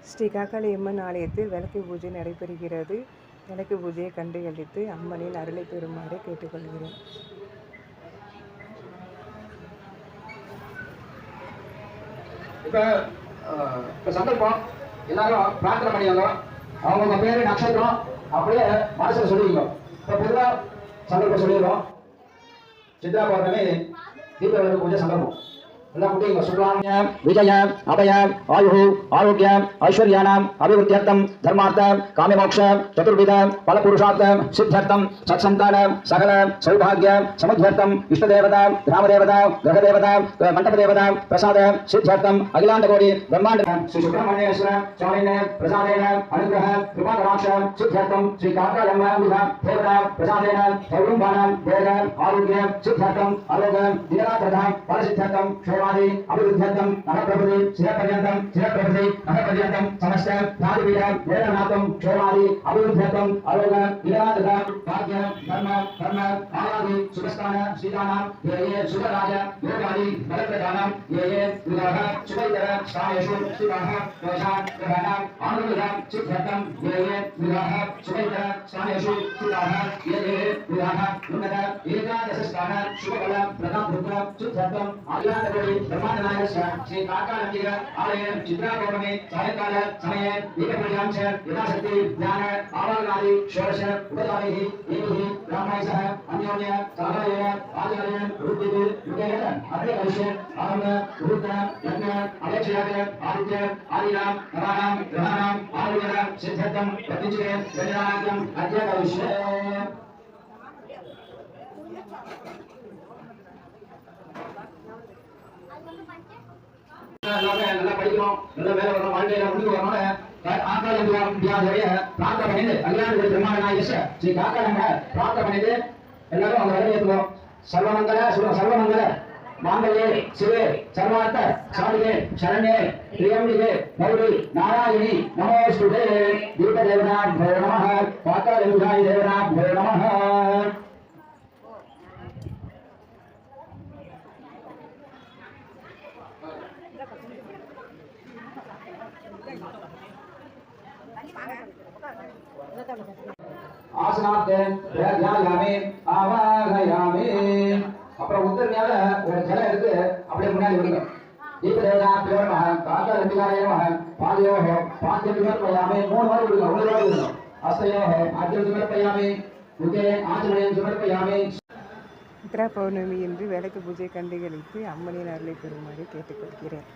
ஸ்ரீ காக்காளியம்மன் ஆலயத்தில் விளக்கு பூஜை நடைபெறுகிறது. விளக்கு பூஜையை கண்டுகளித்து அம்மனின் அருளை பெறுமாறு கேட்டுக்கொள்கிறேன். இப்போ சந்தர்ப்பம் எல்லாரும் பிரார்த்தனை பண்ணியாங்க. அவங்க பேரு நட்சத்திரம் அப்படியே மனசுல சொல்லிக்கோ. இப்போ பொதுவாக சந்தர்ப்பம் சொல்லிடுறோம். சித்ரா பௌர்ணமி தீபாவளி பூஜை சந்தர்ப்பம். विजय अभय आयु आरोग्य ऐश्वर्याणाम अभिवृद्ध्यर्थम धर्मार्थ काममोक्ष चतुर्विध फलपुरुषार्थ सिद्ध्यर्थम सत्संतान सकल सौभाग्य समुद्ध्यर्थम इष्टदेवता ग्रामदेवता ग्रहदेवता मंडपदेवता प्रसाद सिद्ध्यर्थम अखिलांडकोटि ब्रह्मांड श्री सुब्रह्मण्येश्वर स्वामिने प्रसादेन अनुग्रह कृपाकटाक्ष सिद्ध्यर्थम श्री काकालम्मा देवता प्रसादेन धैर्यवानां देह आरोग्य सिद्ध्यर्थम आरोग्य दिनरात्रः फलसिद्ध्यर्थम अभिवृद्ध्यर्थम नखप्रभृति शिरपर्यन्तं नखपर्यन्तं समस्त जातिपीठं वेदनाथं क्षोमादि अभिवृद्ध्यर्थम आरोग्य विराजता भाग्य धर्म आदि सुखस्थान श्रीदानां ये सुखराज योगादि बलप्रदानां ये विवाह शुभैतर स्थानेषु शिवः दोषान् ग्रहाणाम् आनुकूल्यं सिद्ध्यर्थं ये विवाह शुभैतर स्थानेषु शिवः ये विवाह उन्नत एकादश स्थान शुभफल प्रदातृत्व सिद्ध्यर्थम आदिनाथकोटि ब्रह्मांडनायक श्री काकालम्बिक आलय चित्रा पौर्णमी सायंकाल समये दीपपूजां च यथाशक्ति ज्ञान आवाहनादि षोडश उपचारैः एभिः ब्राह्मणैः सह अन्योन्य सहकारेण आचार्येण रुद्धिः युगेन अग्निकलशे अहं रुद्र यज्ञ अपेक्षयात् आदित्य आदीनां नवानां ग्रहाणाम् आरोग्य सिद्ध्यर्थं प्रतिचिते गणनार्थम् अद्य करिष्ये நல்லா படிக்கிறோம், நல்ல வேலை வரணும், வாழ்க்கையில முடிவு வரணும். ஆக்காளம்மையாருடைய பிரார்த்தனை பண்ணிட்டு கல்யாண பிரம்மாண்டநாயக ஸ்ரீ காக்காளம்ம பிரார்த்தனை பண்ணிட்டு எல்லாரும் அவங்க வரவேற்கிறோம். சர்வமங்கல மாங்கல்யே சிவே சர்வார்த்த சாதிகே சரண்யே திரியம்பிகே கௌரி நாராயணி நமோஸ்துதே தீபதேவதாभ्यो नमः काकालम्बिकाय देवताभ्यो नमः. आसनार्थे ध्यायामि आवाहयामि. அப்புறம் உத்தரமையால ஒரு ஜலம் எடுத்து அப்படியே முன்னாடி விடுங்க. தீபதேவதாभ्यो नमः काकालम्बिकाय नमः पादयोः पाद्यं समर्पयामि. 3 வாட்டி விடுங்க, ஒரு வாட்டி விடுங்க. हस्तयोः आद्यं समर्पयामि मुखे आचमनीयं समर्पयामि. சித்ரா பௌர்ணமி என்று விளக்கு பூஜை கண்டுகளித்து அம்மனின் அருளை பெறுமாறு கேட்டுக்கொள்கிறேன்.